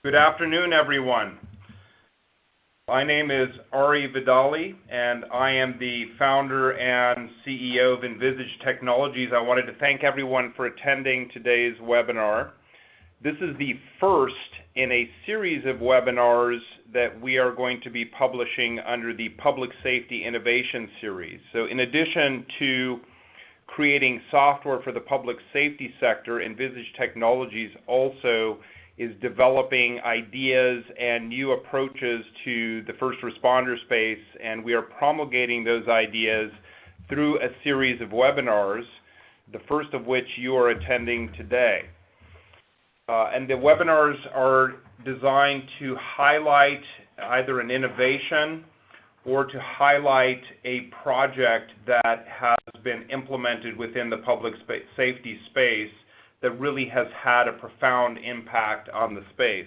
Good afternoon, everyone. My name is Ari Vidali, and I am the founder and CEO of Envisage Technologies. I wanted to thank everyone for attending today's webinar. This is the first in a series of webinars that we are going to be publishing under the Public Safety Innovation Series. So in addition to creating software for the public safety sector, Envisage Technologies also is developing ideas and new approaches to the first responder space, and we are promulgating those ideas through a series of webinars, the first of which you are attending today. And the webinars are designed to highlight either an innovation or to highlight a project that has been implemented within the public safety space that really has had a profound impact on the space.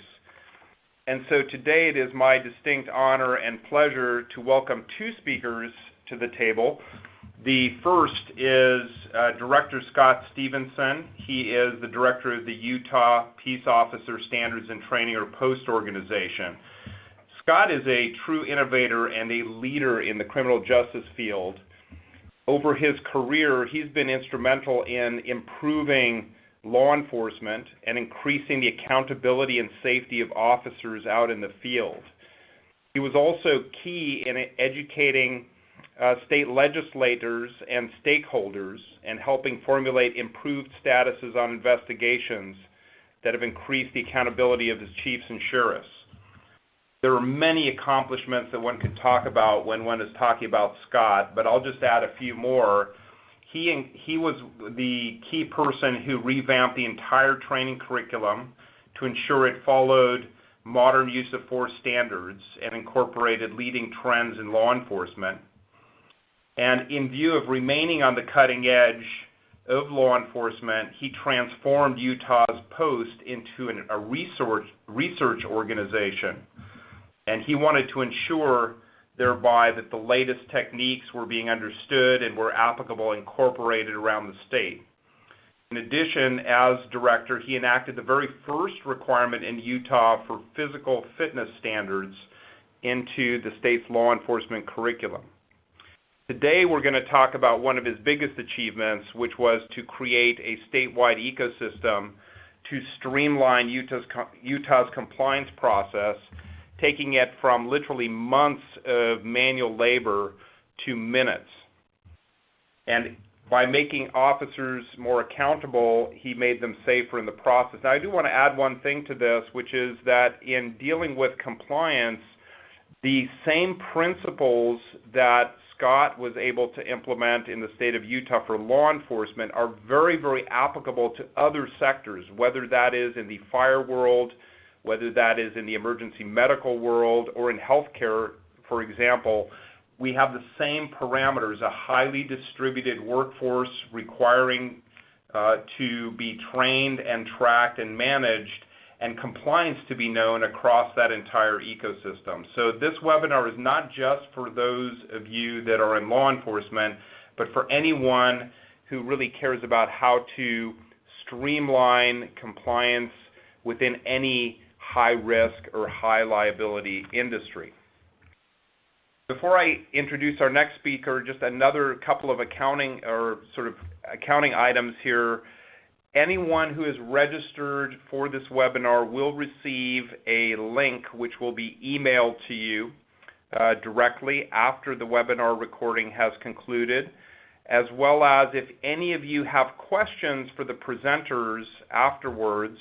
And so today it is my distinct honor and pleasure to welcome two speakers to the table. The first is Director Scott Stevenson. He is the director of the Utah Peace Officer Standards and Training, or POST organization. Scott is a true innovator and a leader in the criminal justice field. Over his career, he's been instrumental in improving law enforcement and increasing the accountability and safety of officers out in the field. He was also key in educating state legislators and stakeholders and helping formulate improved statuses on investigations that have increased the accountability of his chiefs and sheriffs. There are many accomplishments that one could talk about when one is talking about Scott, but I'll just add a few more. He was the key person who revamped the entire training curriculum to ensure it followed modern use of force standards and incorporated leading trends in law enforcement. And in view of remaining on the cutting edge of law enforcement, he transformed Utah's POST into a research organization. And he wanted to ensure thereby that the latest techniques were being understood and were applicable and incorporated around the state. In addition, as director, he enacted the very first requirement in Utah for physical fitness standards into the state's law enforcement curriculum. Today we're going to talk about one of his biggest achievements, which was to create a statewide ecosystem to streamline Utah's compliance process, taking it from literally months of manual labor to minutes. And by making officers more accountable, he made them safer in the process. Now, I do want to add one thing to this, which is that in dealing with compliance, the same principles that Scott was able to implement in the state of Utah for law enforcement are very, very applicable to other sectors, whether that is in the fire world, whether that is in the emergency medical world, or in healthcare, for example. We have the same parameters, a highly distributed workforce requiring to be trained and tracked and managed, and compliance to be known across that entire ecosystem. So this webinar is not just for those of you that are in law enforcement, but for anyone who really cares about how to streamline compliance within any high risk or high liability industry. Before I introduce our next speaker, just another couple of accounting items here. Anyone who is registered for this webinar will receive a link which will be emailed to you directly after the webinar recording has concluded, as well as if any of you have questions for the presenters afterwards,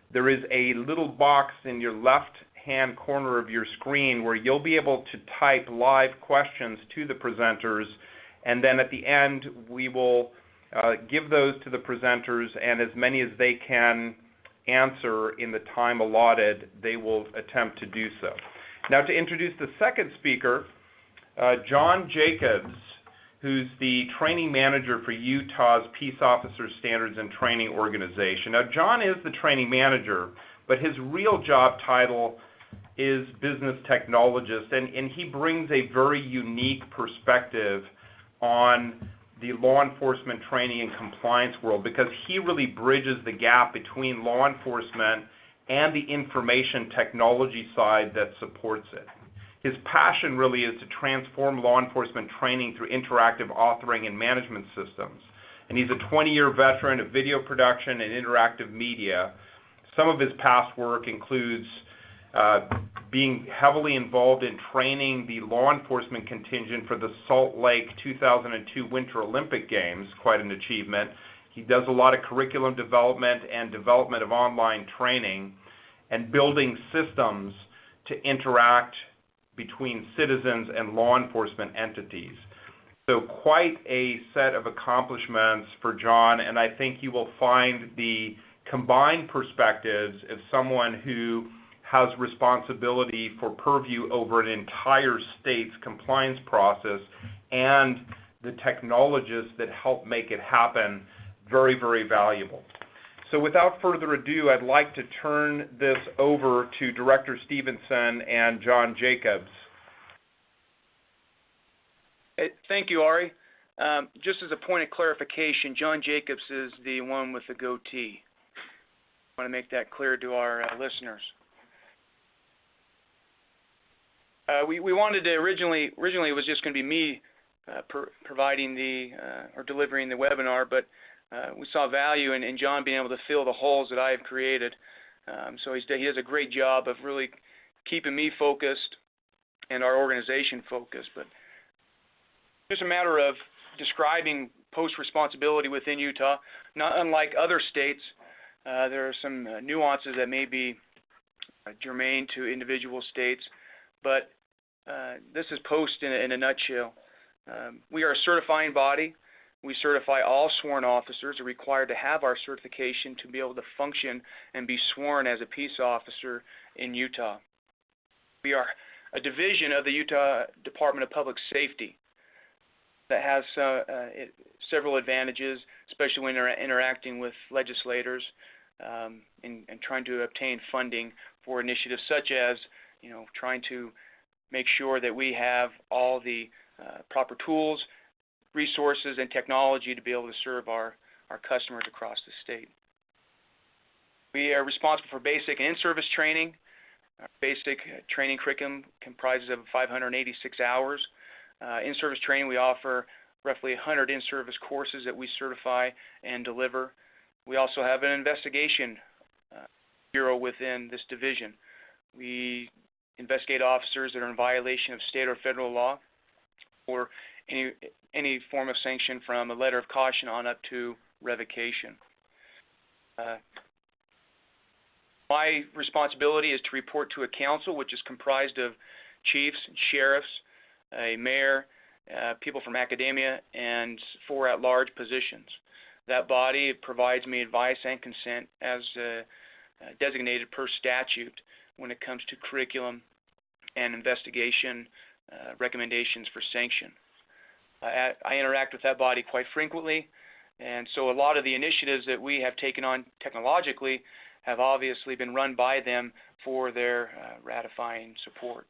there is a little box in your left-hand corner of your screen where you'll be able to type live questions to the presenters, and then at the end we will give those to the presenters, and as many as they can answer in the time allotted, they will attempt to do so. Now, to introduce the second speaker, John Jacobs, who's the training manager for Utah's Peace Officer Standards and Training organization. Now, John is the training manager, but his real job title is business technologist, and he brings a very unique perspective on the law enforcement training and compliance world, because he really bridges the gap between law enforcement and the information technology side that supports it. His passion really is to transform law enforcement training through interactive authoring and management systems. And he's a 20-year veteran of video production and interactive media. Some of his past work includes being heavily involved in training the law enforcement contingent for the Salt Lake 2002 Winter Olympic Games, quite an achievement. He does a lot of curriculum development and development of online training and building systems to interact between citizens and law enforcement entities. So quite a set of accomplishments for John, and I think you will find the combined perspectives of someone who has responsibility for purview over an entire state's compliance process and the technologists that help make it happen very, very valuable. So without further ado, I'd like to turn this over to Director Stevenson and John Jacobs. Thank you, Ari. Just as a point of clarification, John Jacobs is the one with the goatee. I want to make that clear to our listeners. We wanted to originally it was just going to be me providing or delivering the webinar, but we saw value in John being able to fill the holes that I have created. So he does a great job of really keeping me focused and our organization focused. But just a matter of describing post-responsibility within Utah. Not unlike other states, there are some nuances that may be germane to individual states, but this is post in a nutshell. We are a certifying body. We certify all sworn officers are required to have our certification to be able to function and be sworn as a peace officer in Utah. We are a division of the Utah Department of Public Safety that has several advantages, especially when interacting with legislators and trying to obtain funding for initiatives such as, trying to make sure that we have all the proper tools, resources, and technology to be able to serve our customers across the state. We are responsible for basic and in-service training. Our basic training curriculum comprises of 586 hours. In-service training, we offer roughly 100 in-service courses that we certify and deliver. We also have an investigation bureau within this division. We investigate officers that are in violation of state or federal law or any form of sanction from a letter of caution on up to revocation. My responsibility is to report to a council, which is comprised of chiefs, sheriffs, a mayor, people from academia, and 4 at-large positions. That body provides me advice and consent as designated per statute when it comes to curriculum and investigation recommendations for sanction. I interact with that body quite frequently, and so a lot of the initiatives that we have taken on technologically have obviously been run by them for their ratifying support.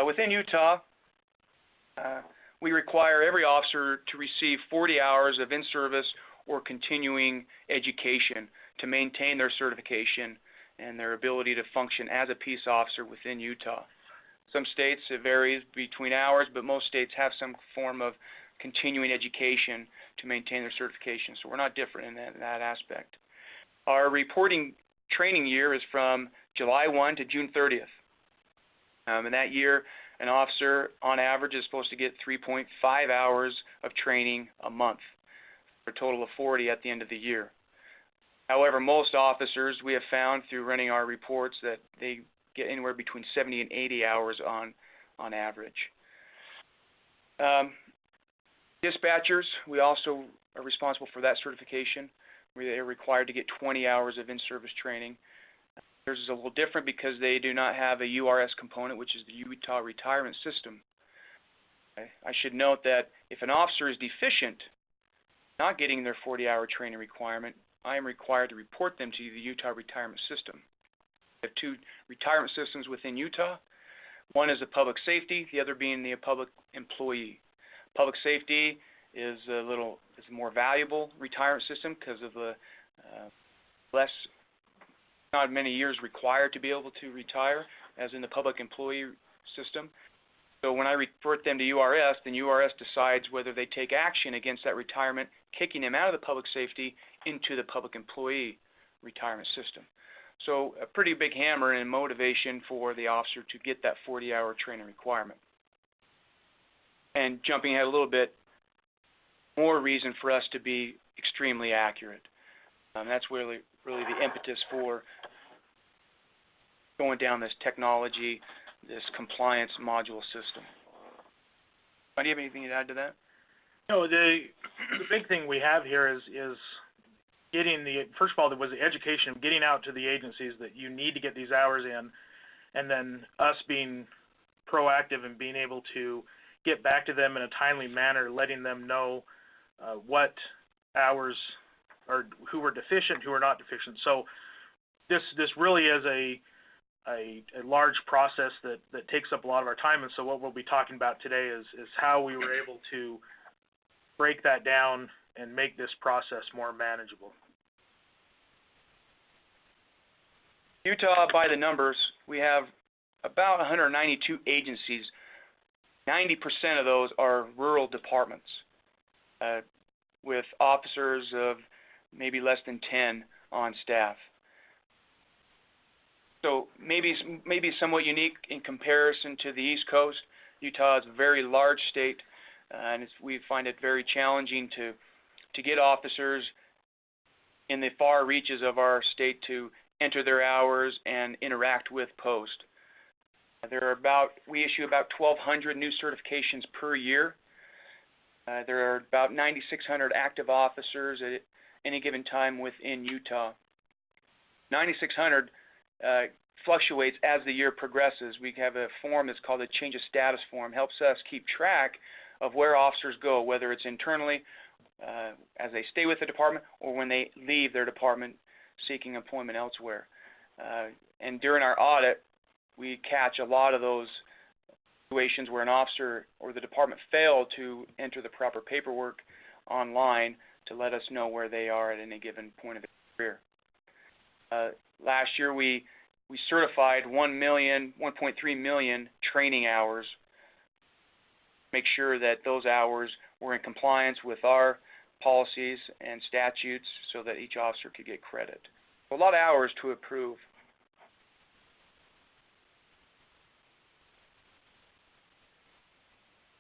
Within Utah, we require every officer to receive 40 hours of in-service or continuing education to maintain their certification and their ability to function as a peace officer within Utah. Some states, it varies between hours, but most states have some form of continuing education to maintain their certification, so we're not different in that aspect. Our reporting training year is from July 1 to June 30th. In that year, an officer, on average, is supposed to get 3.5 hours of training a month, for a total of 40 at the end of the year. However, most officers, we have found through running our reports, that they get anywhere between 70 and 80 hours on average. Dispatchers, we also are responsible for that certification. We are required to get 20 hours of in-service training. Theirs is a little different because they do not have a URS component, which is the Utah Retirement System. Okay. I should note that if an officer is deficient, not getting their 40-hour training requirement, I am required to report them to the Utah Retirement System. We have 2 retirement systems within Utah. One is the public safety, the other being the public employee. Public safety is a more valuable retirement system because of the less, not many years required to be able to retire, as in the public employee system. So when I report them to URS, then URS decides whether they take action against that retirement, kicking them out of the public safety into the public employee retirement system. So a pretty big hammer and motivation for the officer to get that 40-hour training requirement. And jumping ahead a little bit, more reason for us to be extremely accurate. That's really the impetus for going down this technology, this compliance module system. Do you have anything to add to that? No, the big thing we have here is getting first of all, there was the education, getting out to the agencies that you need to get these hours in, and then us being proactive and being able to get back to them in a timely manner, letting them know what hours or who were deficient, who are not deficient. So this really is a large process that takes up a lot of our time, and so what we'll be talking about today is how we were able to break that down and make this process more manageable. Utah, by the numbers, we have about 192 agencies. 90% of those are rural departments with officers of maybe less than 10 on staff. So maybe somewhat unique in comparison to the East Coast. Utah is a very large state, and we find it very challenging to get officers in the far reaches of our state to enter their hours and interact with post. We issue about 1,200 new certifications per year. There are about 9,600 active officers at any given time within Utah. 9,600 fluctuates as the year progresses. We have a form that's called a change of status form. Helps us keep track of where officers go, whether it's internally as they stay with the department or when they leave their department seeking employment elsewhere. And during our audit, we catch a lot of those situations where an officer or the department failed to enter the proper paperwork online to let us know where they are at any given point of their career. Last year, we certified 1.3 million training hours. Make sure that those hours were in compliance with our policies and statutes so that each officer could get credit. A lot of hours to approve.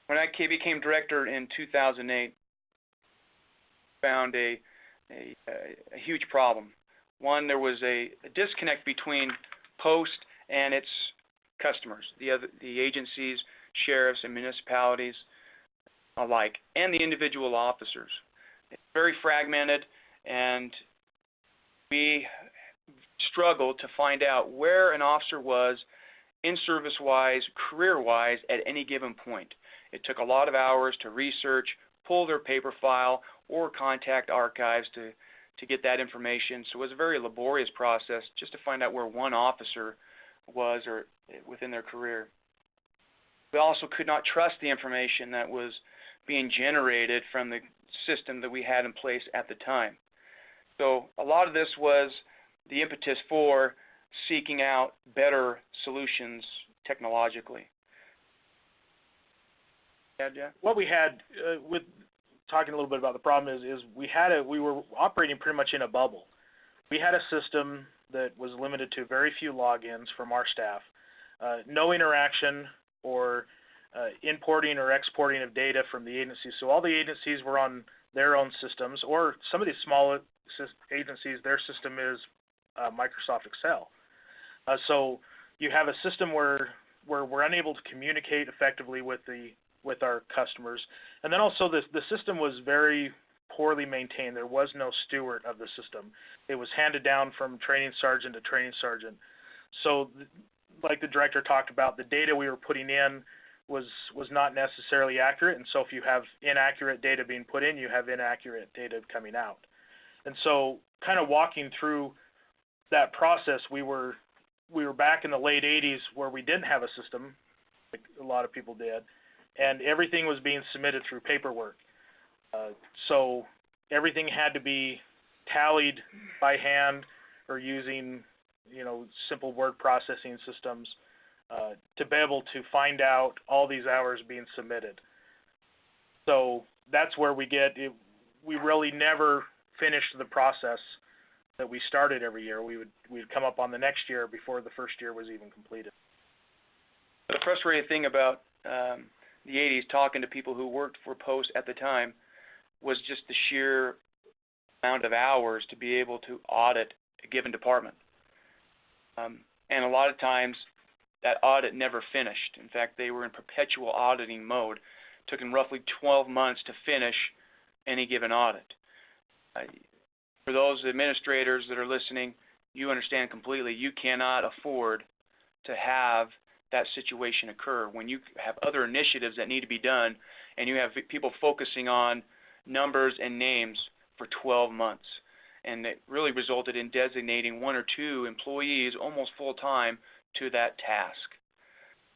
When I became director in 2008, found a huge problem. One, there was a disconnect between Post and its customers, the agencies, sheriffs, and municipalities alike, and the individual officers. It's very fragmented, and we struggled to find out where an officer was in service-wise, career-wise, at any given point. It took a lot of hours to research, pull their paper file, or contact archives to get that information. So it was a very laborious process just to find out where one officer was or within their career. We also could not trust the information that was being generated from the system that we had in place at the time. So a lot of this was the impetus for seeking out better solutions technologically. Yeah. What we had with talking a little bit about the problem is we were operating pretty much in a bubble. We had a system that was limited to very few logins from our staff, no interaction or importing or exporting of data from the agencies. So all the agencies were on their own systems, or some of these small agencies, their system is Microsoft Excel. So you have a system where we're unable to communicate effectively with our customers. And then also the system was very poorly maintained. There was no steward of the system. It was handed down from training sergeant to training sergeant. So like the director talked about, the data we were putting in was not necessarily accurate. And so if you have inaccurate data being put in, you have inaccurate data coming out. And so kind of walking through that process, we were back in the late 80s where we didn't have a system, like a lot of people did, and everything was being submitted through paperwork. So everything had to be tallied by hand or using, simple word processing systems to be able to find out all these hours being submitted. So that's where we really never finished the process that we started every year. We'd come up on the next year before the first year was even completed. The frustrating thing about the 80s, talking to people who worked for Post at the time, was just the sheer amount of hours to be able to audit a given department. And a lot of times that audit never finished. In fact, they were in perpetual auditing mode. It took them roughly 12 months to finish any given audit. For those administrators that are listening, you understand completely, you cannot afford to have that situation occur when you have other initiatives that need to be done and you have people focusing on numbers and names for 12 months. And it really resulted in designating 1 or 2 employees almost full-time to that task.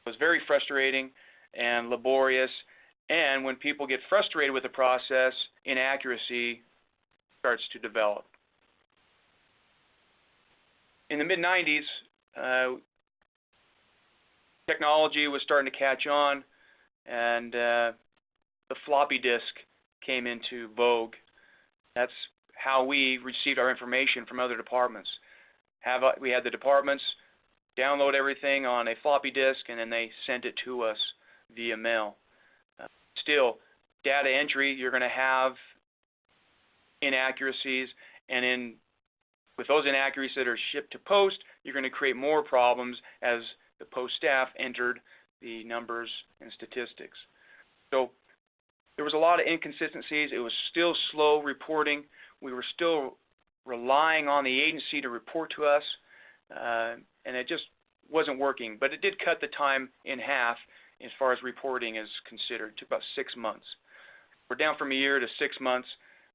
It was very frustrating and laborious, and when people get frustrated with the process, inaccuracy starts to develop. In the mid-90s, technology was starting to catch on, and the floppy disk came into vogue. That's how we received our information from other departments. We had the departments download everything on a floppy disk, and then they sent it to us via mail. Still, data entry, you're going to have inaccuracies, and with those inaccuracies that are shipped to Post, you're going to create more problems as the Post staff entered the numbers and statistics. So there was a lot of inconsistencies. It was still slow reporting. We were still relying on the agency to report to us, and it just wasn't working. But it did cut the time in half as far as reporting is considered, to about 6 months. We're down from a year to 6 months,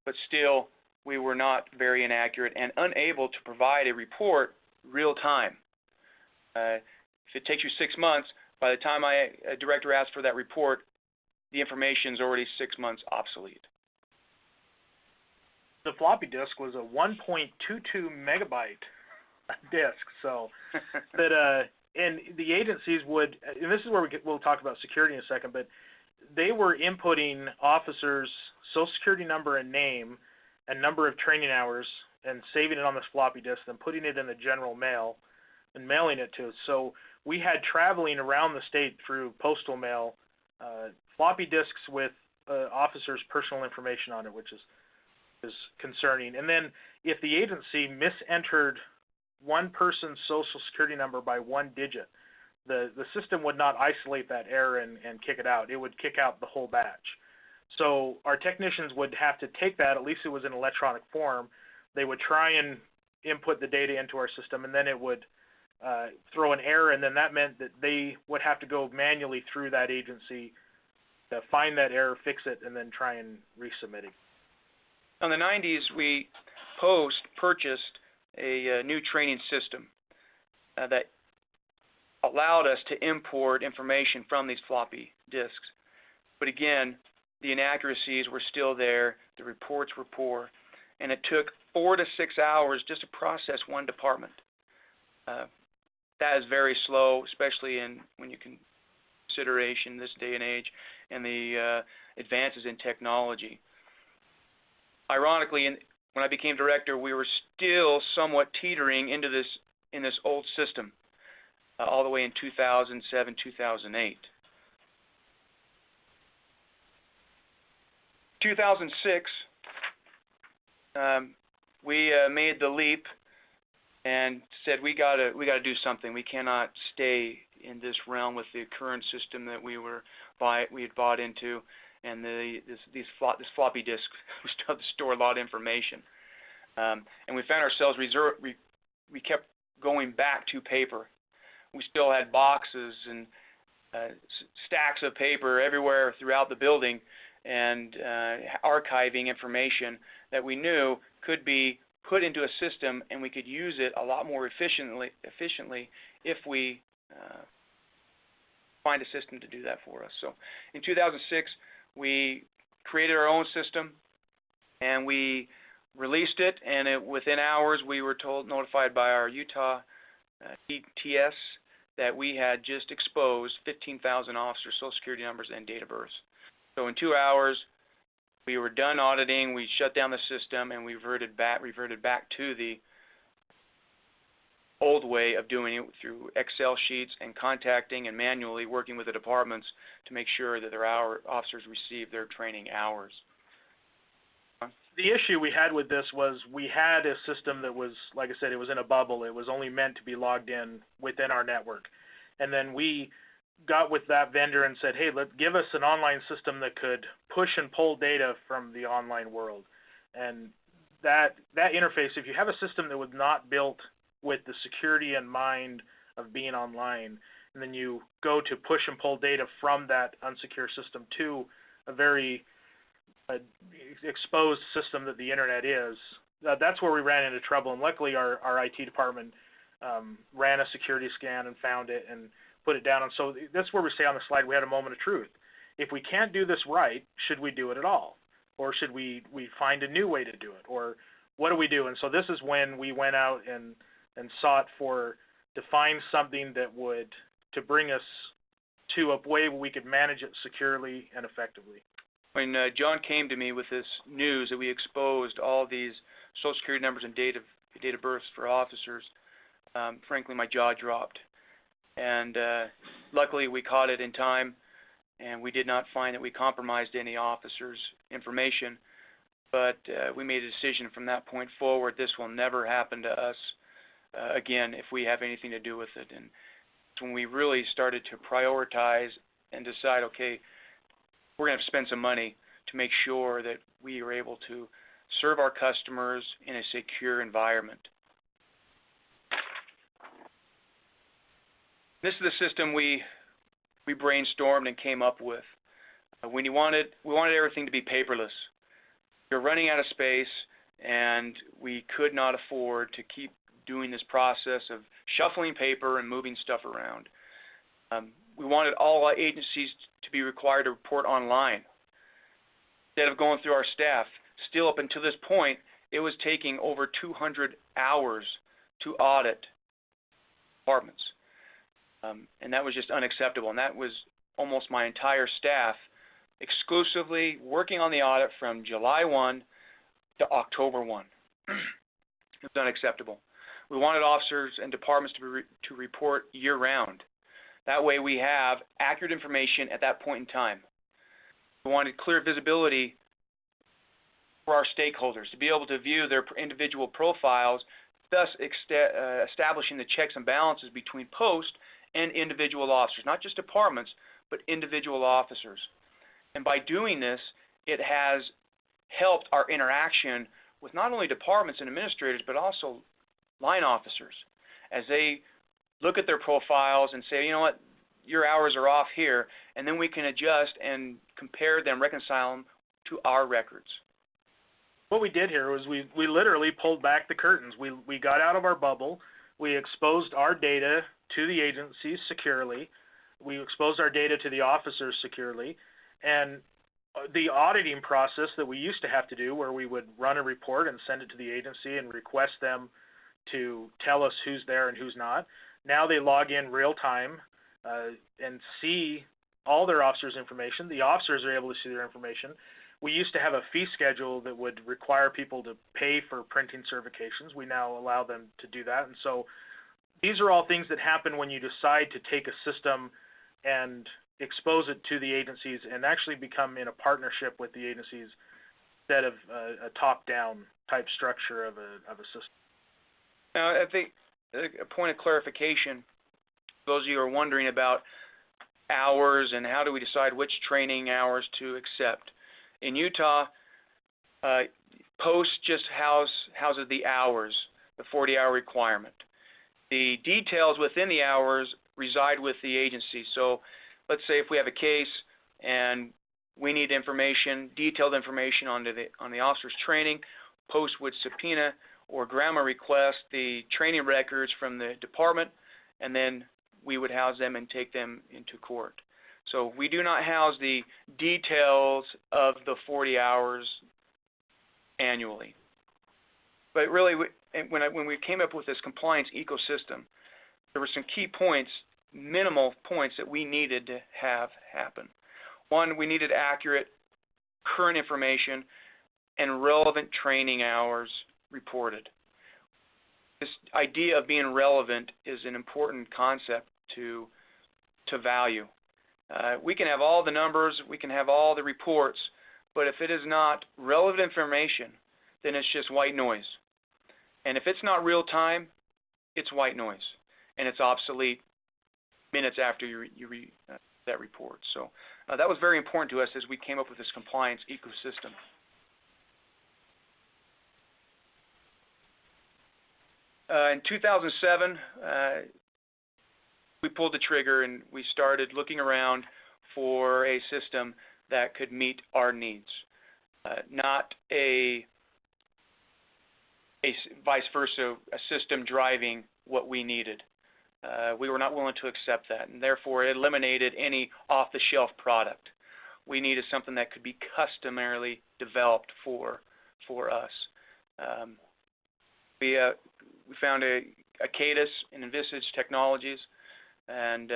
but still we were not very inaccurate and unable to provide a report real time. If it takes you 6 months, by the time a director asks for that report, the information is already 6 months obsolete. The floppy disk was a 1.22 megabyte disk, so that and the agencies would, and this is where we'll talk about security in a second, but they were inputting officers' social security number and name and number of training hours and saving it on this floppy disk, then putting it in the general mail and mailing it to us. So we had traveling around the state through postal mail floppy disks with officers' personal information on it, which is concerning. And then if the agency misentered one person's social security number by 1 digit, the system would not isolate that error and kick it out. It would kick out the whole batch. So our technicians would have to take that, at least it was in electronic form. They would try and input the data into our system, and then it would throw an error, and then that meant that they would have to go manually through that agency to find that error, fix it, and then try and resubmit it. In the 90s, Post purchased a new training system that allowed us to import information from these floppy disks. But again, the inaccuracies were still there, the reports were poor, and it took 4 to 6 hours just to process one department. That is very slow, especially when you consideration this day and age and the advances in technology. Ironically, when I became director, we were still somewhat teetering in this old system all the way in 2007, 2008. 2006, we made the leap and said we got to do something. We cannot stay in this realm with the current system that we had bought into, and this floppy disk was to store a lot of information. And we found ourselves we kept going back to paper. We still had boxes and stacks of paper everywhere throughout the building, and archiving information that we knew could be put into a system, and we could use it a lot more efficiently if we find a system to do that for us. So in 2006, we created our own system, and we released it, and within hours we were notified by our Utah TS that we had just exposed 15,000 officers' Social Security numbers and date of births. So in 2 hours, we were done auditing. We shut down the system, and we reverted back to the old way of doing it through Excel sheets and contacting and manually working with the departments to make sure that their officers receive their training hours. The issue we had with this was we had a system that was, like I said, it was in a bubble. It was only meant to be logged in within our network. And then we got with that vendor and said, hey, give us an online system that could push and pull data from the online world. And that interface, if you have a system that was not built with the security in mind of being online, and then you go to push and pull data from that unsecure system to a very exposed system that the internet is, that's where we ran into trouble. And luckily our IT department ran a security scan and found it and put it down. And so that's where we say on the slide we had a moment of truth. If we can't do this right, should we do it at all? Or should we find a new way to do it? Or what do we do? And so this is when we went out and sought to find something that would to bring us to a way where we could manage it securely and effectively. When John came to me with this news that we exposed all these Social Security numbers and date of births for officers, frankly, my jaw dropped. And luckily, we caught it in time, and we did not find that we compromised any officers' information. But we made a decision from that point forward, this will never happen to us again if we have anything to do with it. And when we really started to prioritize and decide, okay, we're going to have to spend some money to make sure that we are able to serve our customers in a secure environment. This is the system we brainstormed and came up with. We wanted everything to be paperless. We were running out of space, and we could not afford to keep doing this process of shuffling paper and moving stuff around. We wanted all agencies to be required to report online instead of going through our staff. Still, up until this point, it was taking over 200 hours to audit departments. And that was just unacceptable. And that was almost my entire staff exclusively working on the audit from July 1 to October 1. It was unacceptable. We wanted officers and departments to report year-round. That way we have accurate information at that point in time. We wanted clear visibility for our stakeholders to be able to view their individual profiles, thus establishing the checks and balances between post and individual officers, not just departments, but individual officers. And by doing this, it has helped our interaction with not only departments and administrators, but also line officers as they look at their profiles and say, you know what, your hours are off here, and then we can adjust and compare them, reconcile them to our records. What we did here was we literally pulled back the curtains. We got out of our bubble. We exposed our data to the agencies securely. We exposed our data to the officers securely. And the auditing process that we used to have to do, where we would run a report and send it to the agency and request them to tell us who's there and who's not, now they log in real time and see all their officers' information. The officers are able to see their information. We used to have a fee schedule that would require people to pay for printing certifications. We now allow them to do that. And so these are all things that happen when you decide to take a system and expose it to the agencies and actually become in a partnership with the agencies instead of a top-down type structure of a system. Now, I think a point of clarification, those of you who are wondering about hours and how do we decide which training hours to accept. In Utah, post just houses the hours, the 40-hour requirement. The details within the hours reside with the agency. So let's say if we have a case and we need information, detailed information on the officer's training, post would subpoena or grandma request the training records from the department, and then we would house them and take them into court. So we do not house the details of the 40 hours annually. But really, when we came up with this compliance ecosystem, there were some key points, minimal points that we needed to have happen. One, we needed accurate, current information and relevant training hours reported. This idea of being relevant is an important concept to value. We can have all the numbers, we can have all the reports, but if it is not relevant information, then it's just white noise. And if it's not real time, it's white noise, and it's obsolete minutes after you read that report. So that was very important to us as we came up with this compliance ecosystem. In 2007, we pulled the trigger and we started looking around for a system that could meet our needs, not a vice versa, a system driving what we needed. We were not willing to accept that, and therefore it eliminated any off-the-shelf product. We needed something that could be customarily developed for us. We found a Caddis and Envisage Technologies, and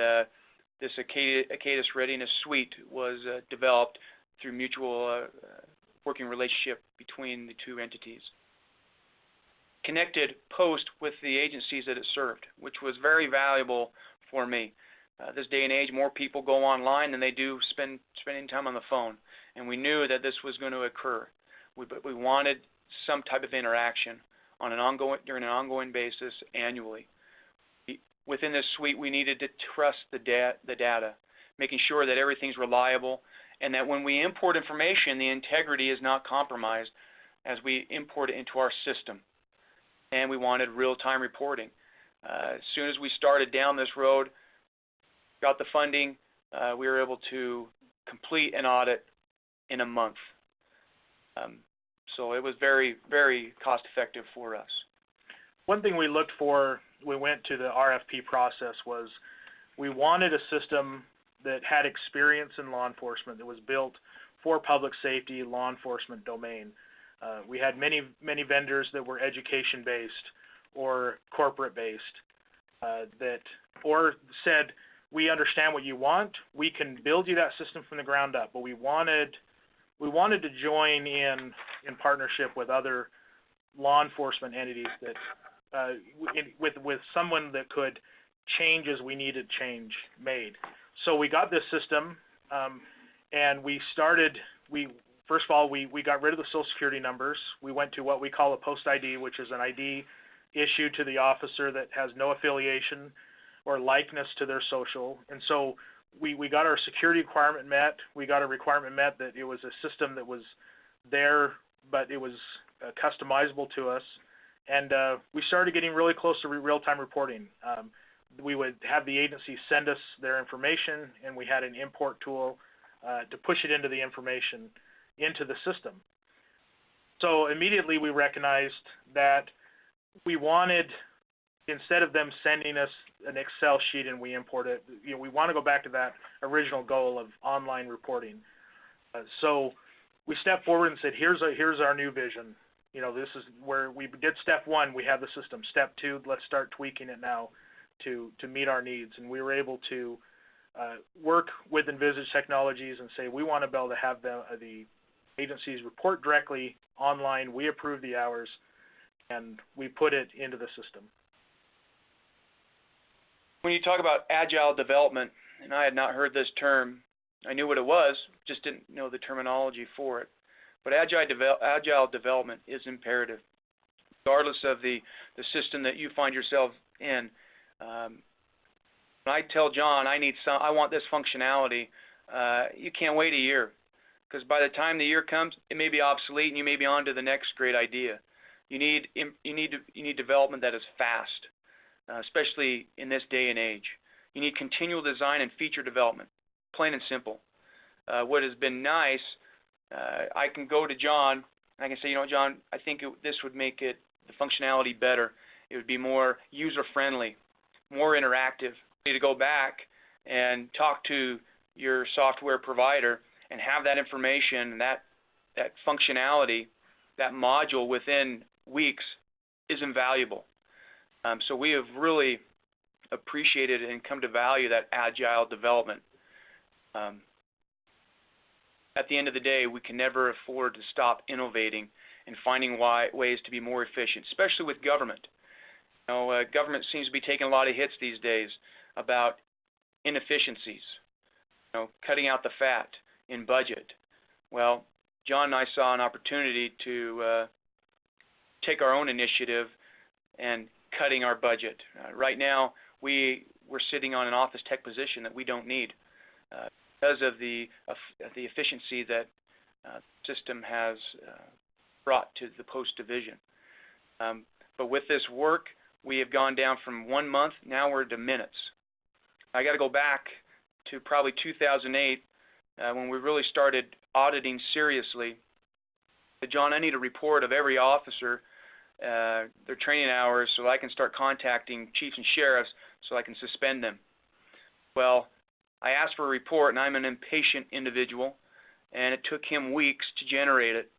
this Caddis Readiness Suite was developed through mutual working relationship between the two entities. Connected post with the agencies that it served, which was very valuable for me. This day and age, more people go online than they do spending time on the phone, and we knew that this was going to occur. But we wanted some type of interaction during an ongoing basis annually. Within this suite, we needed to trust the data, making sure that everything's reliable, and that when we import information, the integrity is not compromised as we import it into our system. And we wanted real-time reporting. As soon as we started down this road, got the funding, we were able to complete an audit in a month. So it was very, very cost-effective for us. One thing we looked for, we went to the RFP process, was we wanted a system that had experience in law enforcement, that was built for public safety, law enforcement domain. We had many vendors that were education-based or corporate-based or said, we understand what you want, we can build you that system from the ground up, but we wanted to join in partnership with other law enforcement entities that with someone that could change as we needed change made. So we got this system, and first of all, we got rid of the Social Security numbers. We went to what we call a post ID, which is an ID issued to the officer that has no affiliation or likeness to their social. And so we got our security requirement met. We got a requirement met that it was a system that was there, but it was customizable to us. And we started getting really close to real-time reporting. We would have the agency send us their information, and we had an import tool to push it into the information into the system. So immediately we recognized that we wanted, instead of them sending us an Excel sheet and we import it, we want to go back to that original goal of online reporting. So we stepped forward and said, here's our new vision. This is where we did step one, we have the system. Step two, let's start tweaking it now to meet our needs. And we were able to work with Envisage Technologies and say, we want to be able to have the agencies report directly online. We approve the hours, and we put it into the system. When you talk about Agile Development, and I had not heard this term, I knew what it was, just didn't know the terminology for it. But Agile Development is imperative, regardless of the system that you find yourself in. When I tell John I want this functionality, you can't wait a year, because by the time the year comes, it may be obsolete and you may be on to the next great idea. You need development that is fast, especially in this day and age. You need continual design and feature development, plain and simple. What has been nice, I can go to John, and I can say, John, I think this would make the functionality better. It would be more user-friendly, more interactive. You need to go back and talk to your software provider and have that information, that functionality, that module within weeks is invaluable. So we have really appreciated and come to value that agile development. At the end of the day, we can never afford to stop innovating and finding ways to be more efficient, especially with government. Government seems to be taking a lot of hits these days about inefficiencies, cutting out the fat in budget. Well, John and I saw an opportunity to take our own initiative and cutting our budget. Right now, we're sitting on an office tech position that we don't need because of the efficiency that the system has brought to the post division. But with this work, we have gone down from 1 month, now we're to minutes. I got to go back to probably 2008 when we really started auditing seriously. John, I need a report of every officer, their training hours, so I can start contacting chiefs and sheriffs so I can suspend them. Well, I asked for a report, and I'm an impatient individual, and it took him weeks to generate it.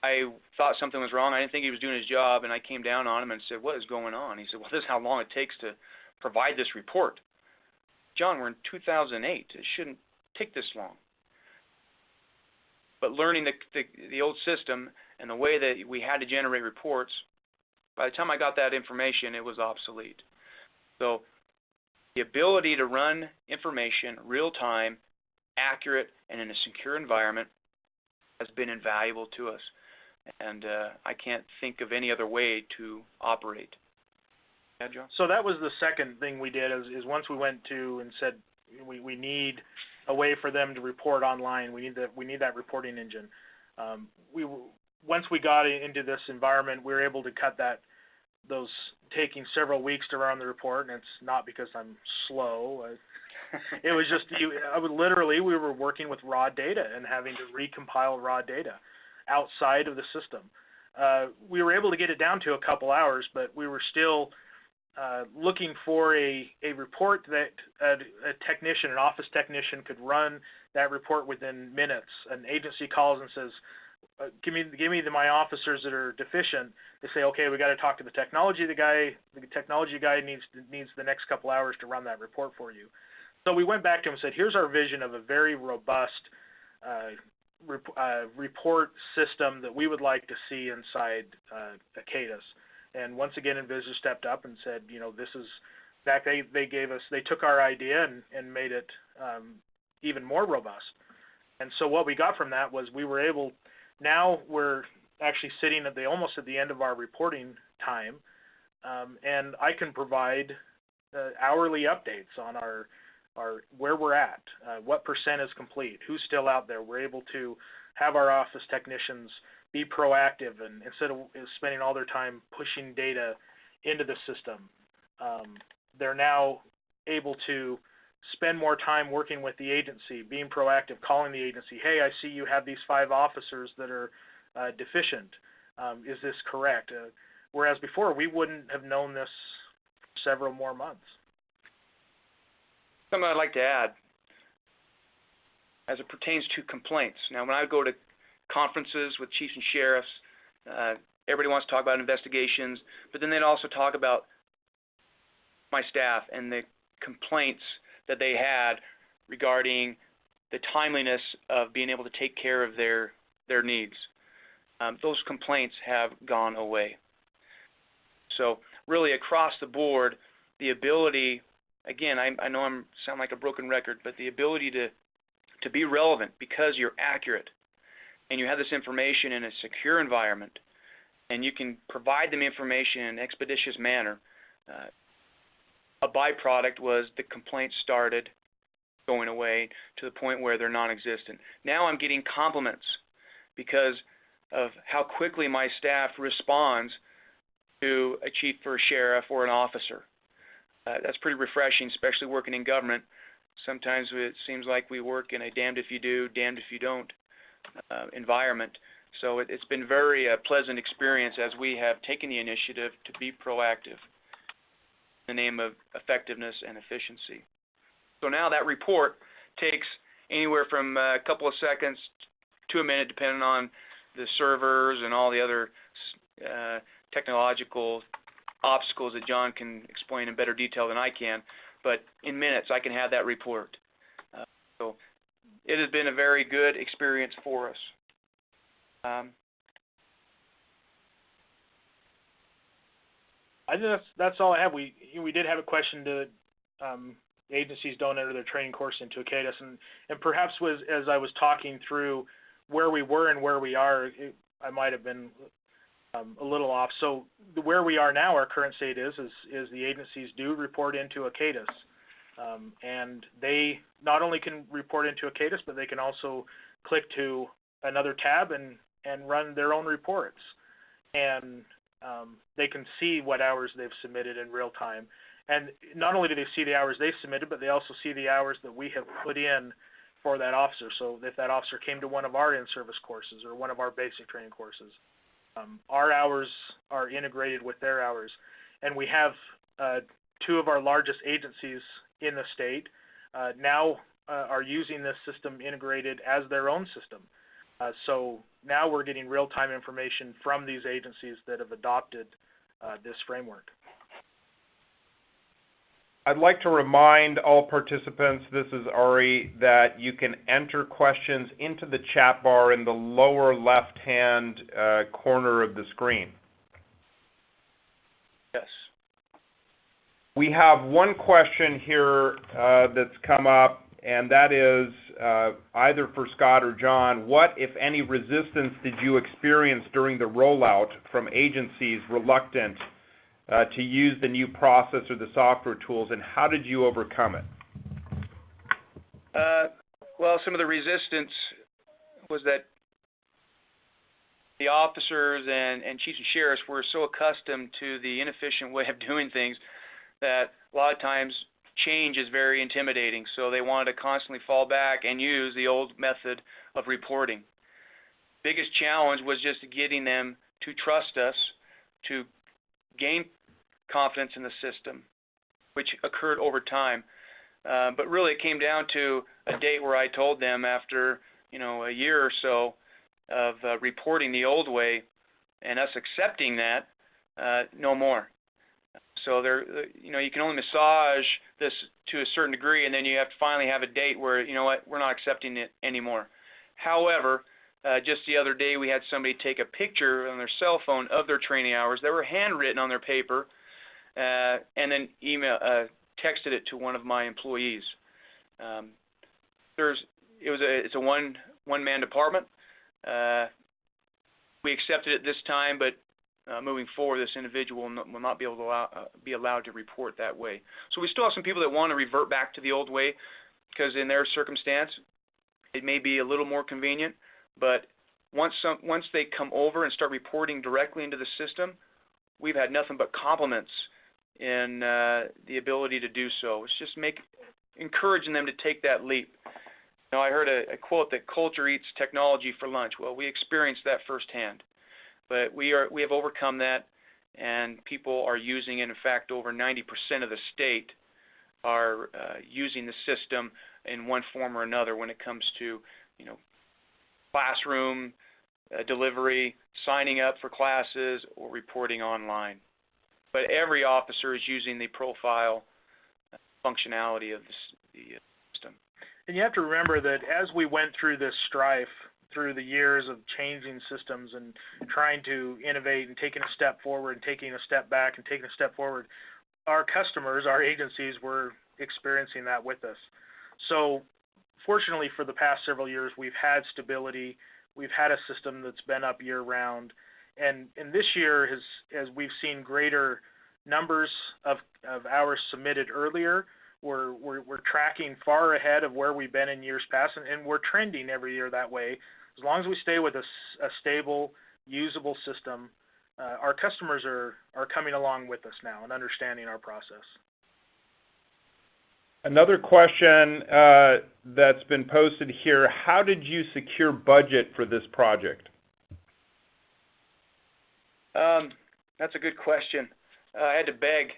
I thought something was wrong. I didn't think he was doing his job, and I came down on him and said, "What is going on?" He said, "Well, this is how long it takes to provide this report." John, we're in 2008. It shouldn't take this long. But learning the old system and the way that we had to generate reports, by the time I got that information, it was obsolete. So the ability to run information real-time, accurate, and in a secure environment has been invaluable to us. And I can't think of any other way to operate. Yeah, John? So that was the second thing we did is once we went to and said we need a way for them to report online. We need that reporting engine. Once we got into this environment, we were able to cut those taking several weeks to run the report, and it's not because I'm slow. It was just we were working with raw data and having to recompile raw data outside of the system. We were able to get it down to a couple hours, but we were still looking for a report that a technician, an office technician, could run that report within minutes. An agency calls and says, give me my officers that are deficient. They say, okay, we got to talk to the technology guy. The technology guy needs the next couple hours to run that report for you. So we went back to him and said, here's our vision of a very robust report system that we would like to see inside Caddis. And once again, Envisage stepped up and said, this is, in fact, they took our idea and made it even more robust. And so what we got from that was now we're actually sitting almost at the end of our reporting time, and I can provide hourly updates on our where we're at, what percent is complete, who's still out there. We're able to have our office technicians be proactive, and instead of spending all their time pushing data into the system, they're now able to spend more time working with the agency, being proactive, calling the agency, hey, I see you have these 5 officers that are deficient. Is this correct? Whereas before, we wouldn't have known this for several more months. Something I'd like to add as it pertains to complaints. Now, when I go to conferences with chiefs and sheriffs, everybody wants to talk about investigations, but then they'd also talk about my staff and the complaints that they had regarding the timeliness of being able to take care of their needs. Those complaints have gone away. So really across the board, the ability, again, I know I sound like a broken record, but the ability to be relevant because you're accurate and you have this information in a secure environment and you can provide them information in an expeditious manner. A byproduct was the complaints started going away to the point where they're non-existent. Now I'm getting compliments because of how quickly my staff responds to a chief or a sheriff or an officer. That's pretty refreshing, especially working in government. Sometimes it seems like we work in a damned if you do, damned if you don't environment. So it's been very pleasant experience as we have taken the initiative to be proactive in the name of effectiveness and efficiency. So now that report takes anywhere from a couple of seconds to a minute, depending on the servers and all the other technological obstacles that John can explain in better detail than I can. But in minutes, I can have that report. So it has been a very good experience for us. I think that's all I have. We did have a question to agencies don't enter their training course into Caddis, and perhaps as I was talking through where we were and where we are, I might have been a little off. So where we are now, our current state is the agencies do report into a Caddis, and they not only can report into a Caddis, but they can also click to another tab and run their own reports, and they can see what hours they've submitted in real time. And not only do they see the hours they've submitted, but they also see the hours that we have put in for that officer. So if that officer came to one of our in-service courses or one of our basic training courses, our hours are integrated with their hours. And we have two of our largest agencies in the state now are using this system integrated as their own system. So now we're getting real-time information from these agencies that have adopted this framework. I'd like to remind all participants, this is Ari, that you can enter questions into the chat bar in the lower left-hand corner of the screen. Yes. We have one question here that's come up, and that is either for Scott or John. What, if any, resistance did you experience during the rollout from agencies reluctant to use the new process or the software tools, and how did you overcome it? Well, some of the resistance was that the officers and chiefs and sheriffs were so accustomed to the inefficient way of doing things that a lot of times change is very intimidating, so they wanted to constantly fall back and use the old method of reporting. Biggest challenge was just getting them to trust us, to gain confidence in the system, which occurred over time. But really it came down to a date where I told them after a year or so of reporting the old way and us accepting that, no more. So you can only massage this to a certain degree, and then you have to finally have a date where, we're not accepting it anymore. However, just the other day we had somebody take a picture on their cell phone of their training hours that were handwritten on their paper, and then texted it to one of my employees. It's a one-man department. We accepted it this time, but moving forward, this individual will not be able to be allowed to report that way. So we still have some people that want to revert back to the old way, because in their circumstance, it may be a little more convenient. But once they come over and start reporting directly into the system, we've had nothing but compliments in the ability to do so. It's just encouraging them to take that leap. I heard a quote that culture eats technology for lunch. Well, we experienced that firsthand. But we have overcome that, and people are using it. In fact, over 90% of the state are using the system in one form or another when it comes to, classroom delivery, signing up for classes, or reporting online. But every officer is using the profile functionality of the system. And you have to remember that as we went through this strife, through the years of changing systems and trying to innovate and taking a step forward and taking a step back and taking a step forward, our customers, our agencies, were experiencing that with us. So fortunately for the past several years, we've had stability. We've had a system that's been up year-round. And this year, as we've seen greater numbers of hours submitted earlier, we're tracking far ahead of where we've been in years past, and we're trending every year that way. As long as we stay with a stable, usable system, our customers are coming along with us now and understanding our process. Another question that's been posted here, how did you secure budget for this project? That's a good question. I had to beg.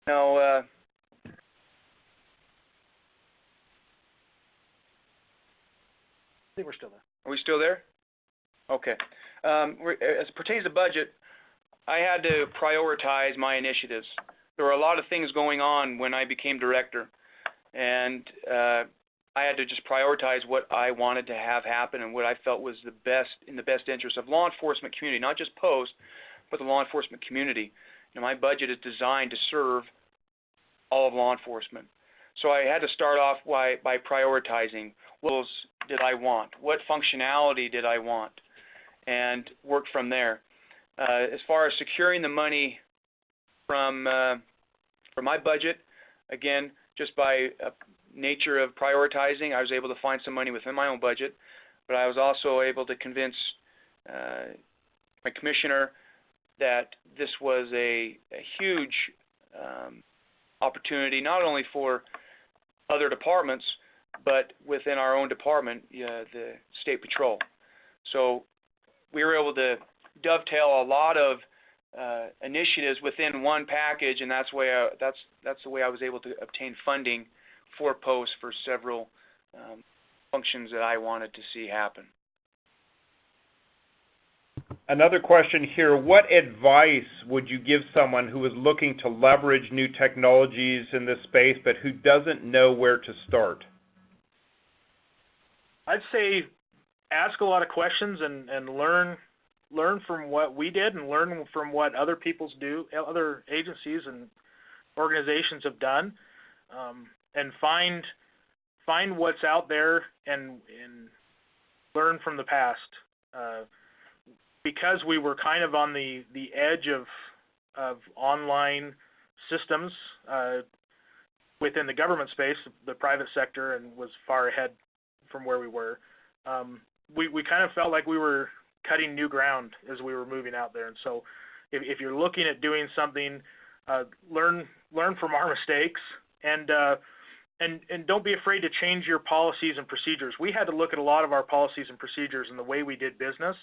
I think we're still there. Are we still there? Okay. As it pertains to budget, I had to prioritize my initiatives. There were a lot of things going on when I became director, and I had to just prioritize what I wanted to have happen and what I felt was in the best interest of law enforcement community, not just post, but the law enforcement community. My budget is designed to serve all of law enforcement. So I had to start off by prioritizing what tools did I want, what functionality did I want, and work from there. As far as securing the money from my budget, again, just by nature of prioritizing, I was able to find some money within my own budget, but I was also able to convince my commissioner that this was a huge opportunity, not only for other departments, but within our own department, the State Patrol. So we were able to dovetail a lot of initiatives within one package, and that's the way I was able to obtain funding for posts for several functions that I wanted to see happen. Another question here, what advice would you give someone who is looking to leverage new technologies in this space but who doesn't know where to start? I'd say ask a lot of questions and learn from what we did and learn from what other agencies and organizations have done, and find what's out there and learn from the past. Because we were kind of on the edge of online systems within the government space, the private sector, and was far ahead from where we were, we kind of felt like we were cutting new ground as we were moving out there. And so if you're looking at doing something, learn from our mistakes, and don't be afraid to change your policies and procedures. We had to look at a lot of our policies and procedures and the way we did business.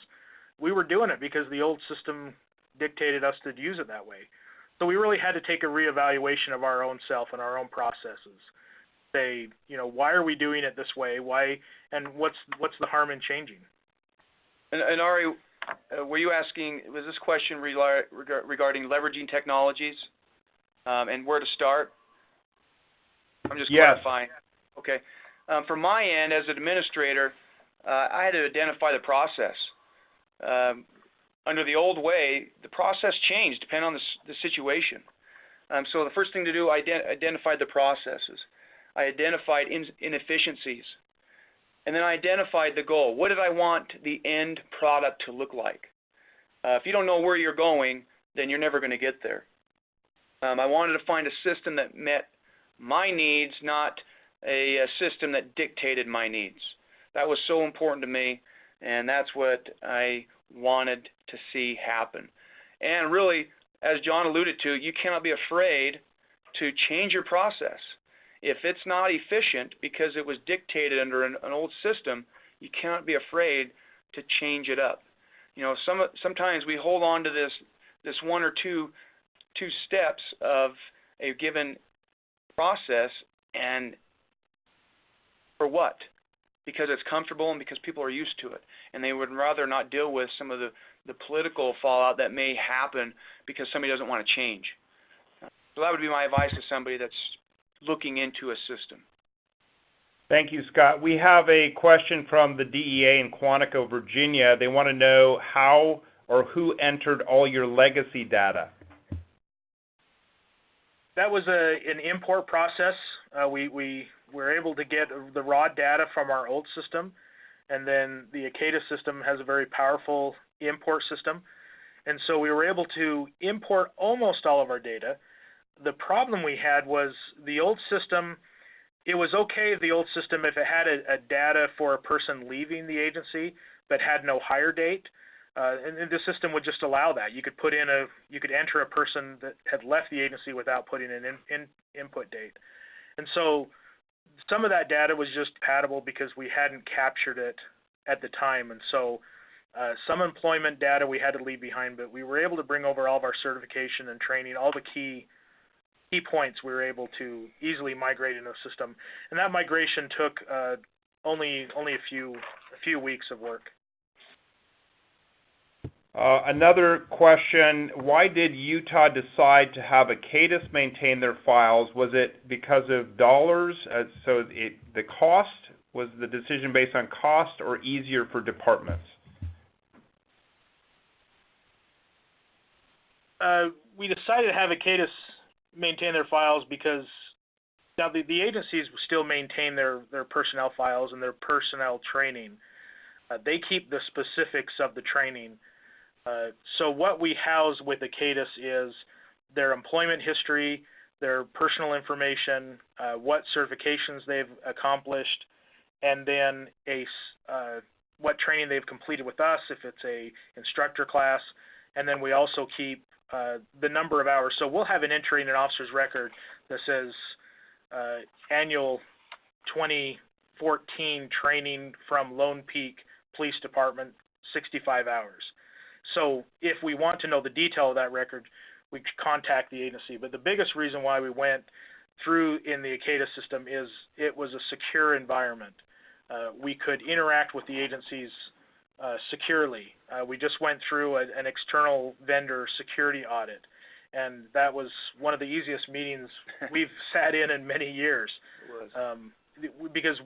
We were doing it because the old system dictated us to use it that way. So we really had to take a reevaluation of our own self and our own processes. Say, why are we doing it this way? Why, and what's the harm in changing? And Ari, were you asking, was this question regarding leveraging technologies and where to start? I'm just clarifying. Okay. From my end, as an administrator, I had to identify the process. Under the old way, the process changed depending on the situation. So the first thing to do, I identified the processes. I identified inefficiencies. And then I identified the goal. What did I want the end product to look like? If you don't know where you're going, then you're never going to get there. I wanted to find a system that met my needs, not a system that dictated my needs. That was so important to me, and that's what I wanted to see happen. And really, as John alluded to, you cannot be afraid to change your process. If it's not efficient because it was dictated under an old system, you cannot be afraid to change it up. Sometimes we hold on to this one or two steps of a given process, and for what? Because it's comfortable and because people are used to it, and they would rather not deal with some of the political fallout that may happen because somebody doesn't want to change. So that would be my advice to somebody that's looking into a system. Thank you, Scott. We have a question from the DEA in Quantico, Virginia. They want to know how or who entered all your legacy data. That was an import process. We were able to get the raw data from our old system, and then the Caddis system has a very powerful import system. And so we were able to import almost all of our data. The problem we had was the old system. It was okay, the old system, if it had a data for a person leaving the agency but had no hire date. And the system would just allow that. You could enter a person that had left the agency without putting an input date. And so some of that data was just compatible because we hadn't captured it at the time. And so some employment data we had to leave behind, but we were able to bring over all of our certification and training, all the key points we were able to easily migrate into the system. And that migration took only a few weeks of work. Another question, why did Utah decide to have a Caddis maintain their files? Was it because of dollars? The cost, was the decision based on cost or easier for departments? We decided to have a Caddis maintain their files because now the agencies still maintain their personnel files and their personnel training. They keep the specifics of the training. So what we house with the Caddis is their employment history, their personal information, what certifications they've accomplished, and then what training they've completed with us, if it's a instructor class, and then we also keep the number of hours. So we'll have an entry in an officer's record that says annual 2014 training from Lone Peak Police Department, 65 hours. So if we want to know the detail of that record, we contact the agency. But the biggest reason why we went through in the Caddis system is it was a secure environment. We could interact with the agencies securely. We just went through an external vendor security audit, and that was one of the easiest meetings we've sat in many years. It was. Because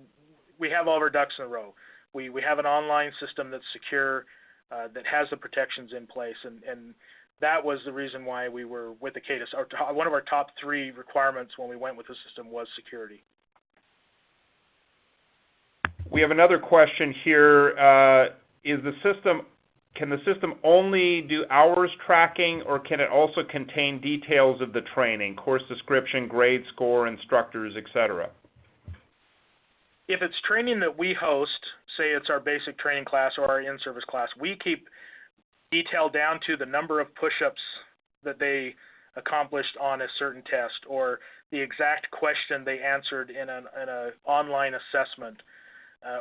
we have all of our ducks in a row. We have an online system that's secure, that has the protections in place, and that was the reason why we were with the Caddis. One of our top 3 requirements when we went with the system was security. We have another question here. Can the system only do hours tracking, or can it also contain details of the training, course description, grade score, instructors, etc.? If it's training that we host, say it's our basic training class or our in-service class, we keep detail down to the number of push-ups that they accomplished on a certain test, or the exact question they answered in an online assessment,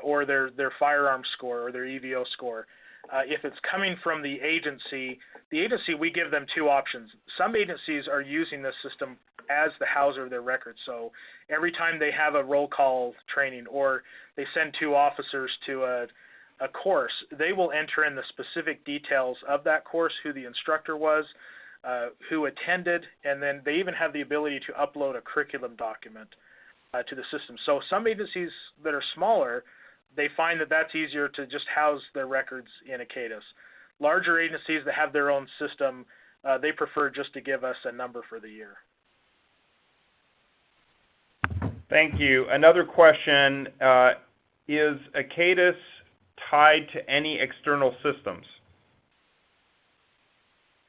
or their firearm score or their EVO score. If it's coming from the agency, we give them 2 options. Some agencies are using this system as the houser of their records. So every time they have a roll call training or they send 2 officers to a course, they will enter in the specific details of that course, who the instructor was, who attended, and then they even have the ability to upload a curriculum document to the system. So some agencies that are smaller, they find that that's easier to just house their records in a Caddis. Larger agencies that have their own system, they prefer just to give us a number for the year. Thank you. Another question, is a Caddis tied to any external systems?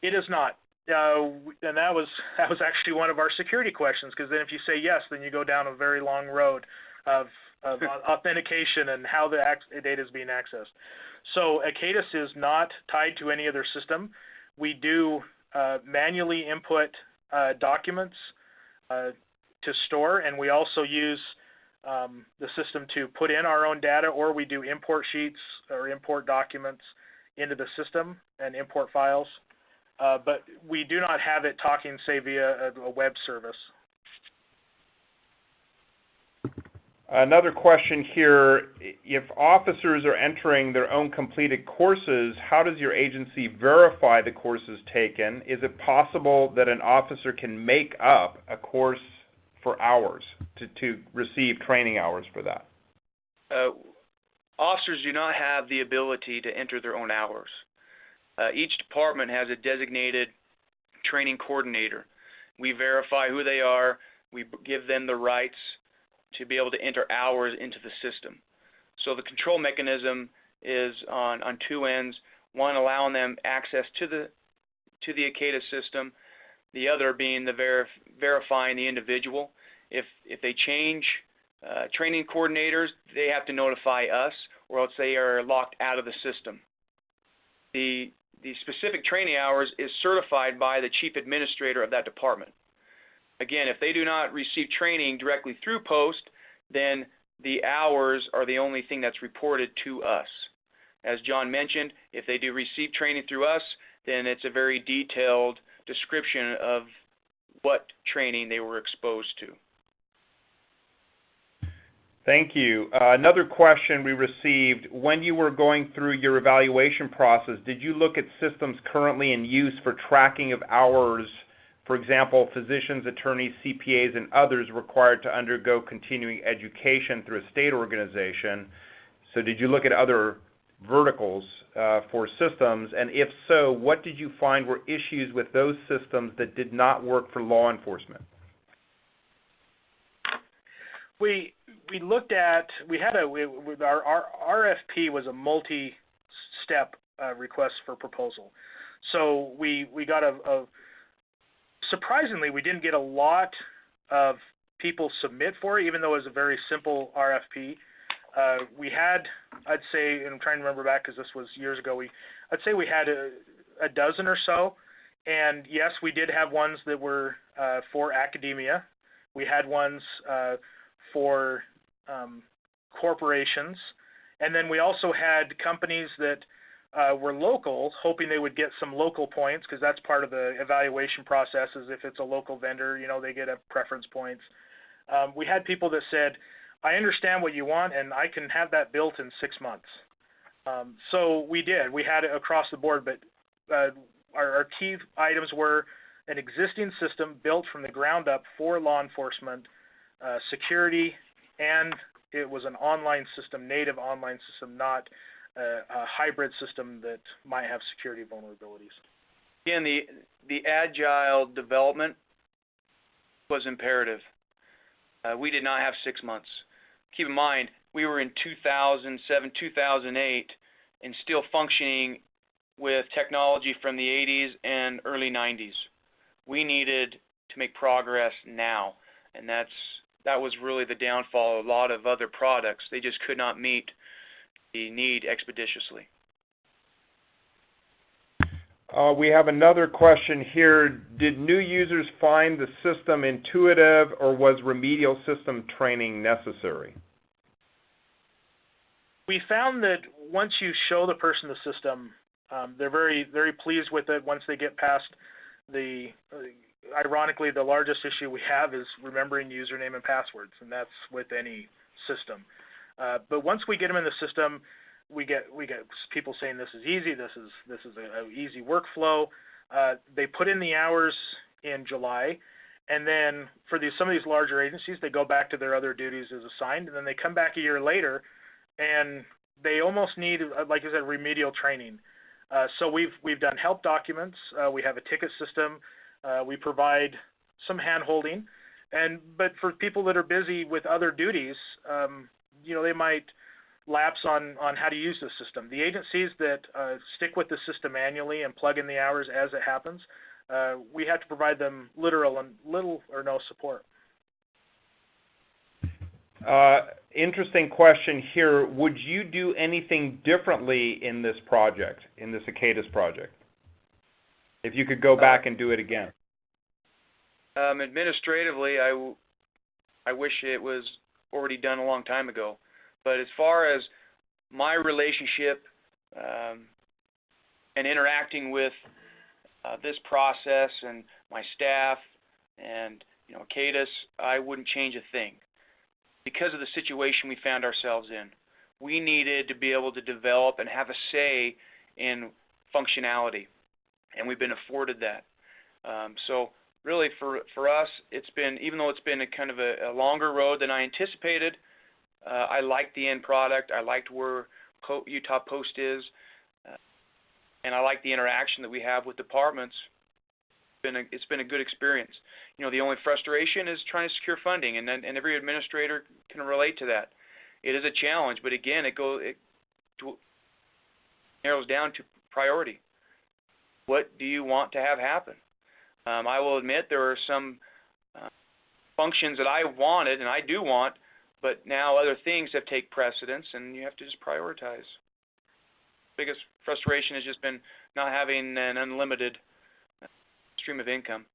It is not. And that was actually one of our security questions, because then if you say yes, then you go down a very long road of authentication and how the data is being accessed. So a Caddis is not tied to any other system. We do manually input documents to store, and we also use the system to put in our own data, or we do import sheets or import documents into the system and import files. But we do not have it talking, say, via a web service. Another question here, if officers are entering their own completed courses, how does your agency verify the courses taken? Is it possible that an officer can make up a course for hours to receive training hours for that? Officers do not have the ability to enter their own hours. Each department has a designated training coordinator. We verify who they are. We give them the rights to be able to enter hours into the system. So the control mechanism is on 2 ends, one allowing them access to the Caddis system, the other being the verifying the individual. If they change training coordinators, they have to notify us, or else they are locked out of the system. The specific training hours is certified by the chief administrator of that department. Again, if they do not receive training directly through post, then the hours are the only thing that's reported to us. As John mentioned, if they do receive training through us, then it's a very detailed description of what training they were exposed to. Thank you. Another question we received, when you were going through your evaluation process, did you look at systems currently in use for tracking of hours, for example, physicians, attorneys, CPAs, and others required to undergo continuing education through a state organization? So did you look at other verticals for systems, and if so, what did you find were issues with those systems that did not work for law enforcement? We looked at, our RFP was a multi-step request for proposal. So we got surprisingly, we didn't get a lot of people submit for it, even though it was a very simple RFP. We had, I'd say, and I'm trying to remember back because this was years ago, I'd say we had a dozen or so. And yes, we did have ones that were for academia. We had ones for corporations. And then we also had companies that were local, hoping they would get some local points, because that's part of the evaluation process, is if it's a local vendor, they get a preference points. We had people that said, I understand what you want, and I can have that built in 6 months. So we did. We had it across the board, but our key items were an existing system built from the ground up for law enforcement, security, and it was an online system, native online system, not a hybrid system that might have security vulnerabilities. Again, the agile development was imperative. We did not have 6 months. Keep in mind, we were in 2007, 2008, and still functioning with technology from the 80s and early 90s. We needed to make progress now, and that was really the downfall of a lot of other products. They just could not meet the need expeditiously. We have another question here. Did new users find the system intuitive, or was remedial system training necessary? We found that once you show the person the system, they're very, very pleased with it once they get past ironically, the largest issue we have is remembering username and passwords, and that's with any system. But once we get them in the system, we get people saying this is easy, this is an easy workflow. They put in the hours in July, and then for some of these larger agencies, they go back to their other duties as assigned, and then they come back a year later, and they almost need, like I said, remedial training. So we've done help documents. We have a ticket system. We provide some hand-holding. But for people that are busy with other duties, they might lapse on how to use the system. The agencies that stick with the system manually and plug in the hours as it happens, we have to provide them little or no support. Interesting question here. Would you do anything differently in this project, in this Caddis project, if you could go back and do it again? Administratively, I wish it was already done a long time ago. But as far as my relationship and interacting with this process and my staff and Caddis, I wouldn't change a thing. Because of the situation we found ourselves in, we needed to be able to develop and have a say in functionality, and we've been afforded that. So really for us, it's been, even though it's been a kind of a longer road than I anticipated, I liked the end product. I liked where Utah Post is, and I like the interaction that we have with departments. It's been a good experience. The only frustration is trying to secure funding, and every administrator can relate to that. It is a challenge, but again, it narrows down to priority. What do you want to have happen? I will admit there are some functions that I wanted, and I do want, but now other things have taken precedence, and you have to just prioritize. Biggest frustration has just been not having an unlimited stream of income.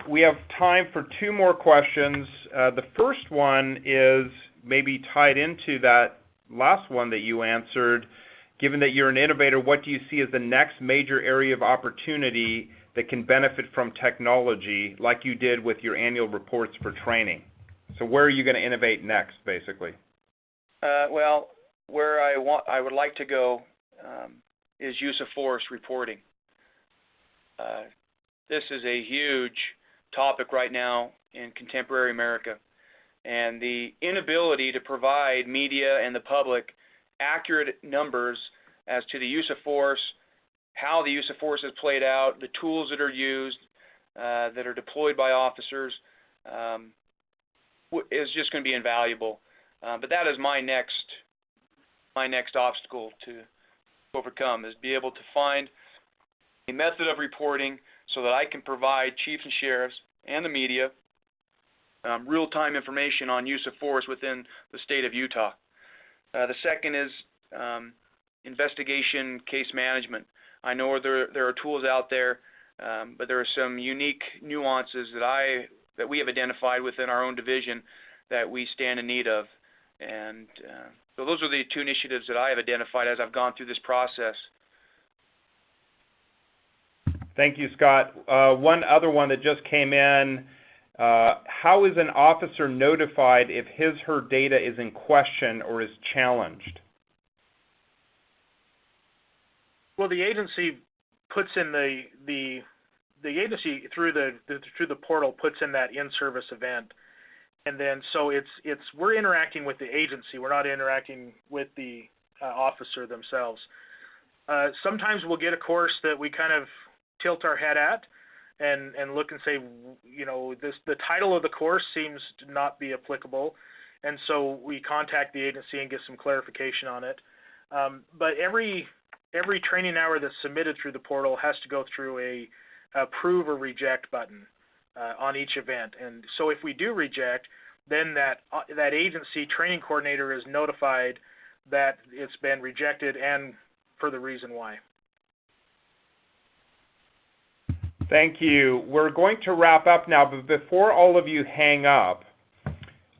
We have time for two more questions. The first one is maybe tied into that last one that you answered. Given that you're an innovator, what do you see as the next major area of opportunity that can benefit from technology like you did with your annual reports for training? So where are you going to innovate next, basically? Well, where I would like to go is use of force reporting. This is a huge topic right now in contemporary America, and the inability to provide media and the public accurate numbers as to the use of force, how the use of force is played out, the tools that are used, that are deployed by officers, is just going to be invaluable. But that is my next obstacle to overcome, is be able to find a method of reporting so that I can provide chiefs and sheriffs and the media real-time information on use of force within the state of Utah. The second is investigation case management. I know there are tools out there, but there are some unique nuances that we have identified within our own division that we stand in need of. And so those are the two initiatives that I have identified as I've gone through this process. Thank you, Scott. One other one that just came in, how is an officer notified if his/her data is in question or is challenged? Well, the agency puts in the agency through the portal puts in that in-service event, and then so we're interacting with the agency. We're not interacting with the officer themselves. Sometimes we'll get a course that we kind of tilt our head at and look and say, you know, the title of the course seems to not be applicable, and so we contact the agency and get some clarification on it. But every training hour that's submitted through the portal has to go through a approve or reject button on each event. And so if we do reject, then that agency training coordinator is notified that it's been rejected and for the reason why. Thank you. We're going to wrap up now, but before all of you hang up,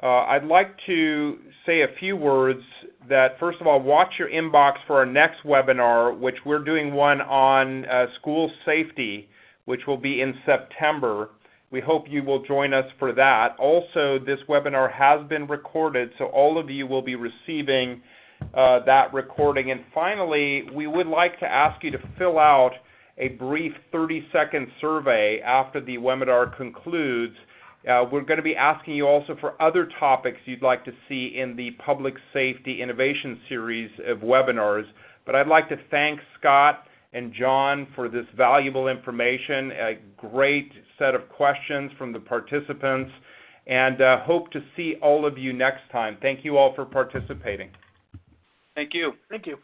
I'd like to say a few words that, first of all, watch your inbox for our next webinar, which we're doing one on school safety, which will be in September. We hope you will join us for that. Also, this webinar has been recorded, so all of you will be receiving that recording. And finally, we would like to ask you to fill out a brief 30-second survey after the webinar concludes. We're going to be asking you also for other topics you'd like to see in the Public Safety Innovation Series of webinars. But I'd like to thank Scott and John for this valuable information, a great set of questions from the participants, and hope to see all of you next time. Thank you all for participating. Thank you. Thank you.